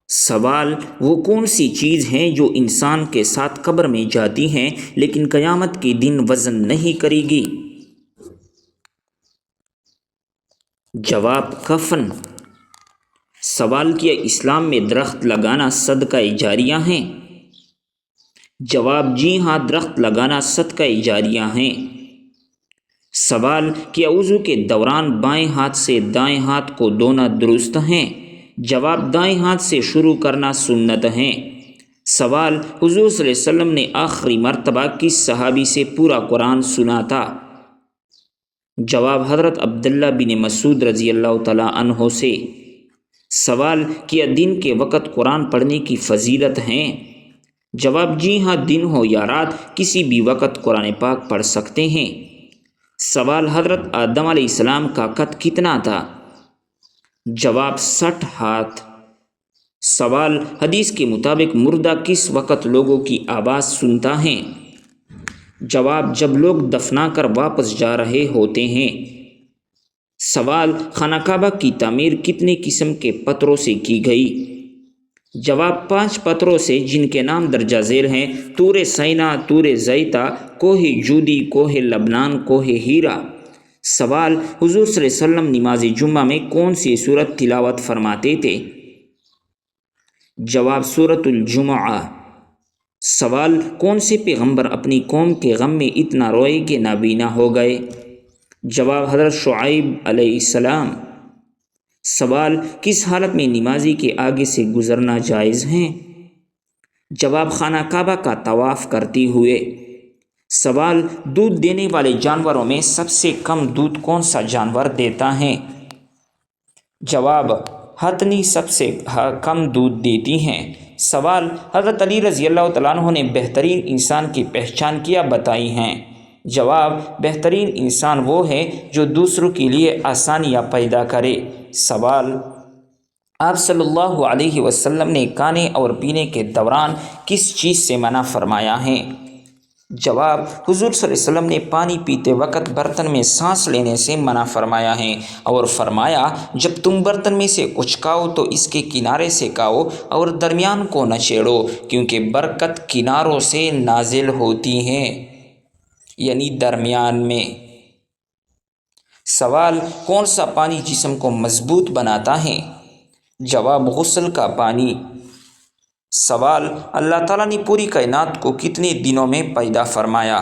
سوال: وہ کون سی چیز ہیں جو انسان کے ساتھ قبر میں جاتی ہیں لیکن قیامت کے دن وزن نہیں کرے گی؟ جواب: کفن۔ سوال کیا اسلام میں درخت لگانا صدقہ جاریہ ہیں؟ جواب: جی ہاں، درخت لگانا صدقہ جاریہ ہیں۔ سوال: کیا وضو کے دوران بائیں ہاتھ سے دائیں ہاتھ کو دھونا درست ہیں؟ جواب: دائیں ہاتھ سے شروع کرنا سنت ہے۔ سوال: حضور صلی اللہ علیہ وسلم نے آخری مرتبہ کس صحابی سے پورا قرآن سنا تھا؟ جواب: حضرت عبداللہ بن مسعود رضی اللہ تعالیٰ عنہ سے۔ سوال: کیا دن کے وقت قرآن پڑھنے کی فضیلت ہے؟ جواب: جی ہاں، دن ہو یا رات کسی بھی وقت قرآن پاک پڑھ سکتے ہیں۔ سوال: حضرت آدم علیہ السلام کا قد کتنا تھا؟ جواب: 60 ہاتھ۔ سوال: حدیث کے مطابق مردہ کس وقت لوگوں کی آواز سنتا ہے؟ جواب: جب لوگ دفنا کر واپس جا رہے ہوتے ہیں۔ سوال: خانہ کعبہ کی تعمیر کتنے قسم کے پتھروں سے کی گئی؟ جواب: 5 پتھروں سے، جن کے نام درجہ ذیل ہیں: طور سینا، طور زیتہ، کوہ جودی، کوہ لبنان، کوہ ہیرا۔ سوال: حضور صلی اللہ علیہ وسلم نماز جمعہ میں کون سی سورت تلاوت فرماتے تھے؟ جواب: سورۃ الجمعہ۔ سوال: کون سے پیغمبر اپنی قوم کے غم میں اتنا روئے کہ نابینا ہو گئے؟ جواب: حضرت شعیب علیہ السلام۔ سوال: کس حالت میں نمازی کے آگے سے گزرنا جائز ہے؟ جواب: خانہ کعبہ کا طواف کرتے ہوئے۔ سوال: دودھ دینے والے جانوروں میں سب سے کم دودھ کون سا جانور دیتا ہے؟ جواب: ہتھنی سب سے کم دودھ دیتی ہیں۔ سوال: حضرت علی رضی اللہ تعالیٰ عنہ نے بہترین انسان کی پہچان کیا بتائی ہیں؟ جواب: بہترین انسان وہ ہے جو دوسروں کے لیے آسانیاں پیدا کرے۔ سوال: آپ صلی اللہ علیہ وسلم نے کھانے اور پینے کے دوران کس چیز سے منع فرمایا ہے؟ جواب: حضور صلی اللہ علیہ وسلم نے پانی پیتے وقت برتن میں سانس لینے سے منع فرمایا ہے، اور فرمایا جب تم برتن میں سے کچھ کھاؤ تو اس کے کنارے سے کھاؤ اور درمیان کو نہ چھیڑو، کیونکہ برکت کناروں سے نازل ہوتی ہے، یعنی درمیان میں۔ سوال: کون سا پانی جسم کو مضبوط بناتا ہے؟ جواب: غسل کا پانی۔ سوال: اللہ تعالیٰ نے پوری کائنات کو کتنے دنوں میں پیدا فرمایا؟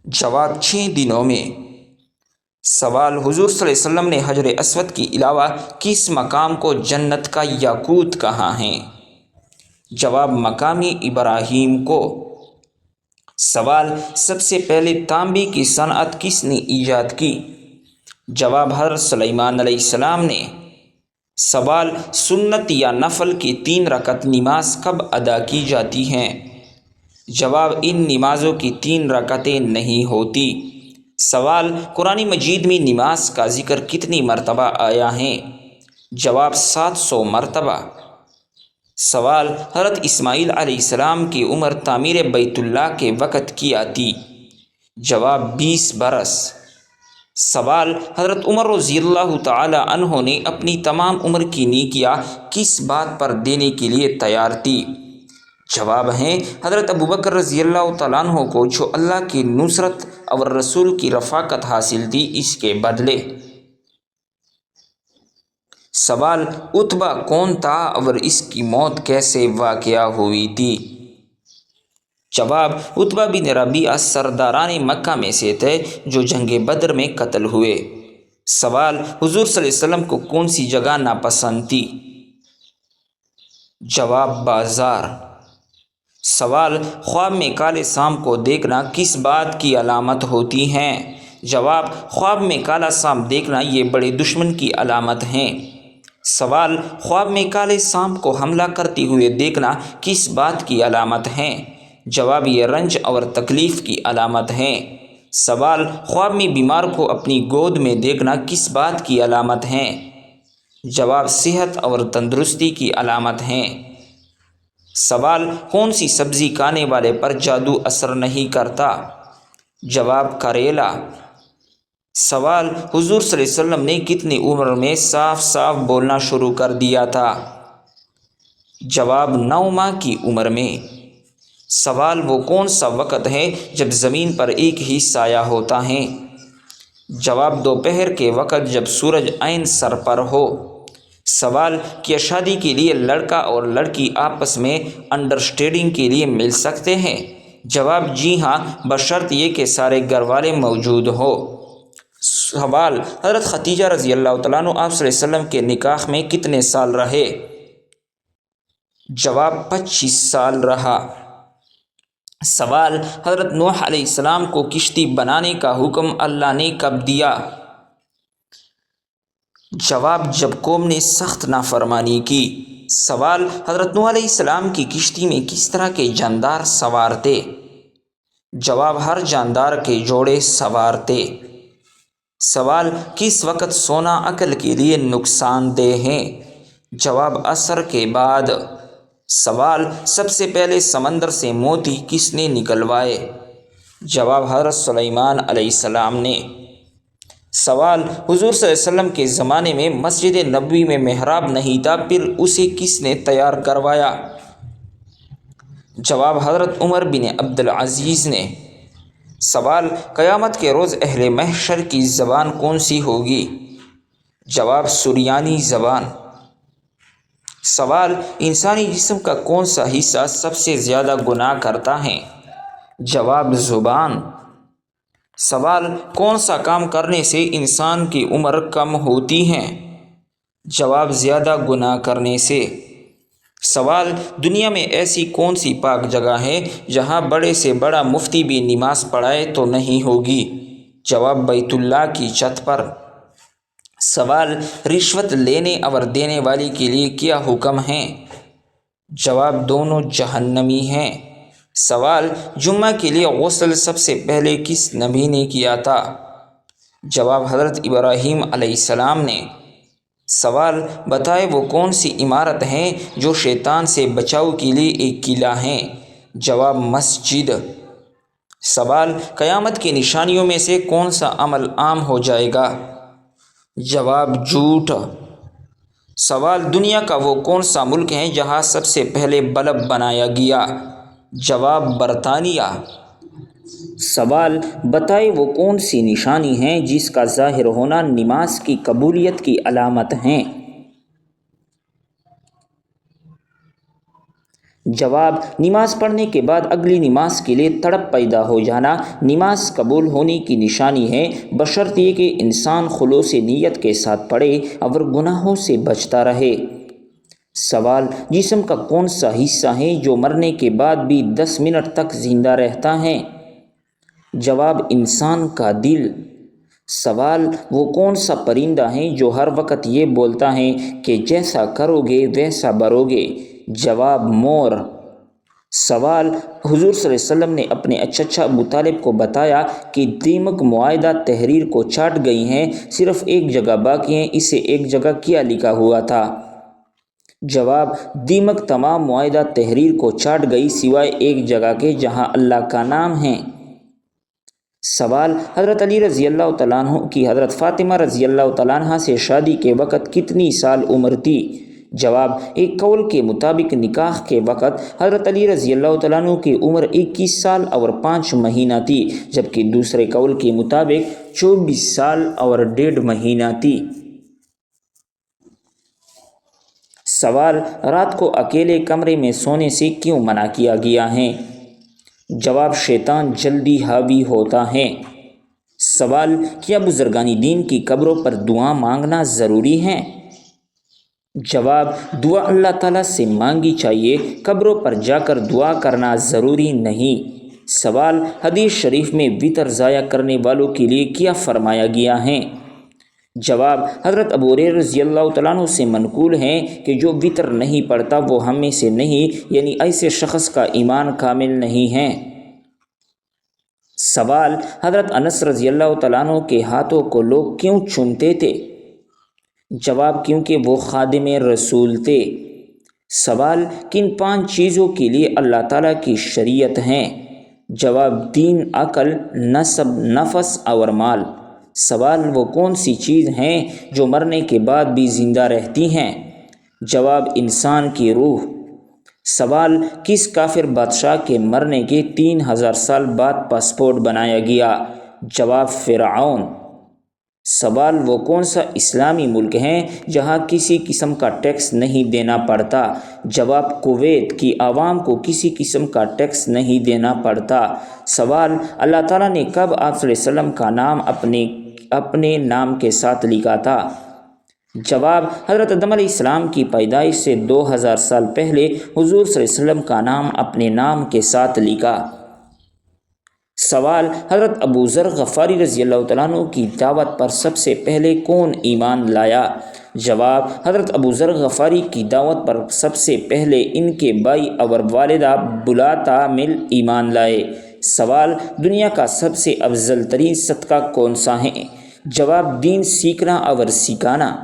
جواب: 6 دنوں میں۔ سوال: حضور صلی اللہ علیہ وسلم نے حجر اسود کے علاوہ کس مقام کو جنت کا یاقوت کہا ہے؟ جواب: مقام ابراہیم کو۔ سوال: سب سے پہلے تانبے کی صنعت کس نے ایجاد کی؟ جواب: حضرت سلیمان علیہ السلام نے۔ سوال: سنت یا نفل کی 3 رکعت نماز کب ادا کی جاتی ہیں؟ جواب: ان نمازوں کی 3 رکعتیں نہیں ہوتی۔ سوال: قرآن مجید میں نماز کا ذکر کتنی مرتبہ آیا ہے؟ جواب: 700 مرتبہ۔ سوال: حضرت اسماعیل علیہ السلام کی عمر تعمیر بیت اللہ کے وقت کیا تھی؟ جواب: 20 برس۔ سوال: حضرت عمر رضی اللہ تعالی عنہ نے اپنی تمام عمر کی نیکیاں کس بات پر دینے کے لیے تیار تھی؟ جواب ہے: حضرت ابوبکر رضی اللہ تعالیٰ عنہ کو جو اللہ کی نصرت اور رسول کی رفاقت حاصل تھی، اس کے بدلے۔ سوال: عتبہ کون تھا اور اس کی موت کیسے واقع ہوئی تھی؟ جواب: عتبہ بن ربیعہ سرداران مکہ میں سے تھے جو جنگ بدر میں قتل ہوئے۔ سوال: حضور صلی اللہ علیہ وسلم کو کون سی جگہ ناپسند تھی؟ جواب: بازار۔ سوال: خواب میں کالے سانپ کو دیکھنا کس بات کی علامت ہوتی ہے؟ جواب: خواب میں کالا سانپ دیکھنا یہ بڑے دشمن کی علامت ہے۔ سوال: خواب میں کالے سانپ کو حملہ کرتے ہوئے دیکھنا کس بات کی علامت ہے؟ جواب: یہ رنج اور تکلیف کی علامت ہے۔ سوال: خواب میں بیمار کو اپنی گود میں دیکھنا کس بات کی علامت ہے؟ جواب: صحت اور تندرستی کی علامت ہے۔ سوال: کون سی سبزی کھانے والے پر جادو اثر نہیں کرتا؟ جواب: کریلا۔ سوال: حضور صلی اللہ علیہ وسلم نے کتنی عمر میں صاف صاف بولنا شروع کر دیا تھا؟ جواب 9 ماہ کی عمر میں۔ سوال وہ کون سا وقت ہے جب زمین پر ایک ہی سایہ ہوتا ہے؟ جواب دوپہر کے وقت جب سورج عین سر پر ہو۔ سوال کیا شادی کے لیے لڑکا اور لڑکی آپس میں انڈرسٹینڈنگ کے لیے مل سکتے ہیں؟ جواب جی ہاں، بشرط یہ کہ سارے گھر والے موجود ہو۔ سوال حضرت خدیجہ رضی اللہ تعالیٰ عنہ آپ صلی اللہ علیہ وسلم کے نکاح میں کتنے سال رہے؟ جواب 25 سال رہا۔ سوال حضرت نوح علیہ السلام کو کشتی بنانے کا حکم اللہ نے کب دیا؟ جواب جب قوم نے سخت نافرمانی کی۔ سوال حضرت نوح علیہ السلام کی کشتی میں کس طرح کے جاندار سوار تھے؟ جواب ہر جاندار کے جوڑے سوار تھے۔ سوال کس وقت سونا عقل کے لیے نقصان دہ ہے؟ جواب عصر کے بعد۔ سوال سب سے پہلے سمندر سے موتی کس نے نکلوائے؟ جواب حضرت سلیمان علیہ السلام نے۔ سوال حضور صلی اللہ علیہ وسلم کے زمانے میں مسجد نبوی میں محراب نہیں تھا، پھر اسے کس نے تیار کروایا؟ جواب حضرت عمر بن عبد العزیز نے۔ سوال قیامت کے روز اہل محشر کی زبان کون سی ہوگی؟ جواب سریانی زبان۔ سوال انسانی جسم کا کون سا حصہ سب سے زیادہ گناہ کرتا ہے؟ جواب زبان۔ سوال کون سا کام کرنے سے انسان کی عمر کم ہوتی ہے؟ جواب زیادہ گناہ کرنے سے۔ سوال دنیا میں ایسی کون سی پاک جگہ ہے جہاں بڑے سے بڑا مفتی بھی نماز پڑھائے تو نہیں ہوگی؟ جواب بیت اللہ کی چھت پر۔ سوال رشوت لینے اور دینے والے کے لیے کیا حکم ہے؟ جواب دونوں جہنمی ہیں۔ سوال جمعہ کے لیے غسل سب سے پہلے کس نبی نے کیا تھا؟ جواب حضرت ابراہیم علیہ السلام نے۔ سوال بتائے وہ کون سی عمارت ہے جو شیطان سے بچاؤ کے لیے ایک قلعہ ہے؟ جواب مسجد۔ سوال قیامت کی نشانیوں میں سے کون سا عمل عام ہو جائے گا؟ جواب جھوٹ۔ سوال دنیا کا وہ کون سا ملک ہے جہاں سب سے پہلے بلب بنایا گیا؟ جواب برطانیہ۔ سوال بتائے وہ کون سی نشانی ہے جس کا ظاہر ہونا نماز کی قبولیت کی علامت ہے؟ جواب نماز پڑھنے کے بعد اگلی نماز کے لیے تڑپ پیدا ہو جانا نماز قبول ہونے کی نشانی ہے، بشرط یہ کہ انسان خلوص نیت کے ساتھ پڑھے اور گناہوں سے بچتا رہے۔ سوال جسم کا کون سا حصہ ہے جو مرنے کے بعد بھی 10 منٹ تک زندہ رہتا ہے؟ جواب انسان کا دل۔ سوال وہ کون سا پرندہ ہے جو ہر وقت یہ بولتا ہے کہ جیسا کرو گے ویسا بھرو گے؟ جواب مور۔ سوال حضور صلی اللہ علیہ وسلم نے اپنے چچا ابو طالب کو بتایا کہ دیمک معاہدہ تحریر کو چاٹ گئی ہیں، صرف ایک جگہ باقی ہے، اسے ایک جگہ کیا لکھا ہوا تھا؟ جواب دیمک تمام معاہدہ تحریر کو چاٹ گئی سوائے ایک جگہ کے جہاں اللہ کا نام ہے۔ سوال حضرت علی رضی اللہ تعالیٰ عنہ کی حضرت فاطمہ رضی اللہ تعالیٰ عنہ سے شادی کے وقت کتنی سال عمر تھی؟ جواب ایک قول کے مطابق نکاح کے وقت حضرت علی رضی اللہ تعالیٰ عنہ کی عمر 21 سال اور 5 مہینہ تھی، جبکہ دوسرے قول کے مطابق 24 سال اور 1.5 مہینہ تھی۔ سوال رات کو اکیلے کمرے میں سونے سے کیوں منع کیا گیا ہے؟ جواب شیطان جلدی حاوی ہوتا ہے۔ سوال کیا بزرگان دین کی قبروں پر دعا مانگنا ضروری ہے؟ جواب دعا اللہ تعالیٰ سے مانگی چاہیے، قبروں پر جا کر دعا کرنا ضروری نہیں۔ سوال حدیث شریف میں وتر ضائع کرنے والوں کے لیے کیا فرمایا گیا ہے؟ جواب حضرت ابو ہریرہ رضی اللہ تعالیٰ عنہ سے منقول ہے کہ جو وتر نہیں پڑھتا وہ ہم میں سے نہیں، یعنی ایسے شخص کا ایمان کامل نہیں ہے۔ سوال حضرت انس رضی اللہ تعالیٰ عنہ کے ہاتھوں کو لوگ کیوں چومتے تھے؟ جواب کیونکہ وہ خادم رسول تھے۔ سوال کن 5 چیزوں کے لیے اللہ تعالیٰ کی شریعت ہے؟ جواب دین، عقل، نسب، نفس اور مال۔ سوال وہ کون سی چیز ہیں جو مرنے کے بعد بھی زندہ رہتی ہیں؟ جواب انسان کی روح۔ سوال: کس کافر بادشاہ کے مرنے کے 3000 سال بعد پاسپورٹ بنایا گیا؟ جواب: فرعون۔ سوال: وہ کون سا اسلامی ملک ہے جہاں کسی قسم کا ٹیکس نہیں دینا پڑتا؟ جواب: کویت کی عوام کو کسی قسم کا ٹیکس نہیں دینا پڑتا۔ سوال: اللہ تعالیٰ نے کب آپ صلی اللہ علیہ وسلم کا نام اپنے نام کے ساتھ لکھا تھا؟ جواب: حضرت آدم علیہ السلام کی پیدائش سے 2000 سال پہلے حضور صلی اللہ علیہ وسلم کا نام اپنے نام کے ساتھ لکھا۔ سوال: حضرت ابو ذر غفاری رضی اللہ تعالیٰ عنہ کی دعوت پر سب سے پہلے کون ایمان لایا؟ جواب: حضرت ابو ذر غفاری کی دعوت پر سب سے پہلے ان کے بھائی اور والدہ بلاتامل ایمان لائے۔ سوال: دنیا کا سب سے افضل ترین صدقہ کون سا ہے؟ جواب: دین سیکھنا اور سکھانا۔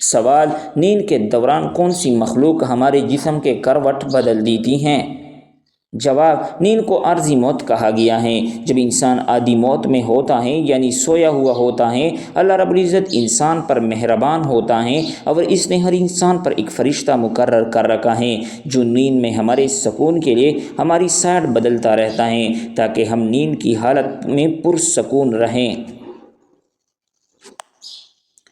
سوال: نیند کے دوران کون سی مخلوق ہمارے جسم کے کروٹ بدل دیتی ہیں؟ جواب: نیند کو عارضی موت کہا گیا ہے۔ جب انسان عادی موت میں ہوتا ہے یعنی سویا ہوا ہوتا ہے، اللہ رب العزت انسان پر مہربان ہوتا ہے اور اس نے ہر انسان پر ایک فرشتہ مقرر کر رکھا ہے جو نیند میں ہمارے سکون کے لیے ہماری سائیڈ بدلتا رہتا ہے تاکہ ہم نیند کی حالت میں پرسکون رہیں۔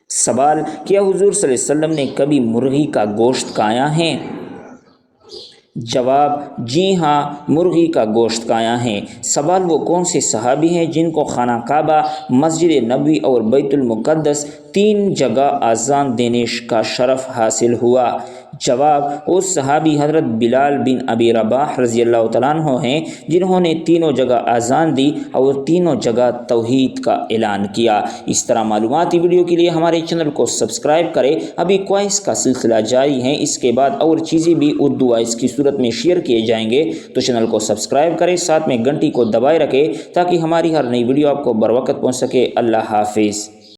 سوال: کیا حضور صلی اللہ علیہ وسلم نے کبھی مرغی کا گوشت کھایا ہے؟ جواب: جی ہاں، مرغی کا گوشت کھایا ہے۔ سوال: وہ کون سے صحابی ہیں جن کو خانہ کعبہ، مسجد نبوی اور بیت المقدس 3 جگہ اذان دینے کا شرف حاصل ہوا؟ جواب: اس صحابی حضرت بلال بن ابی رباح رضی اللہ تعالیٰ عنہ ہیں جنہوں نے تینوں جگہ اذان دی اور تینوں جگہ توحید کا اعلان کیا۔ اس طرح معلوماتی ویڈیو کے لیے ہمارے چینل کو سبسکرائب کریں۔ ابھی کوائز کا سلسلہ جاری ہے، اس کے بعد اور چیزیں بھی اردو وائس کی صورت میں شیئر کیے جائیں گے، تو چینل کو سبسکرائب کریں، ساتھ میں گھنٹی کو دبائے رکھیں تاکہ ہماری ہر نئی ویڈیو آپ کو بروقت پہنچ سکے۔ اللہ حافظ۔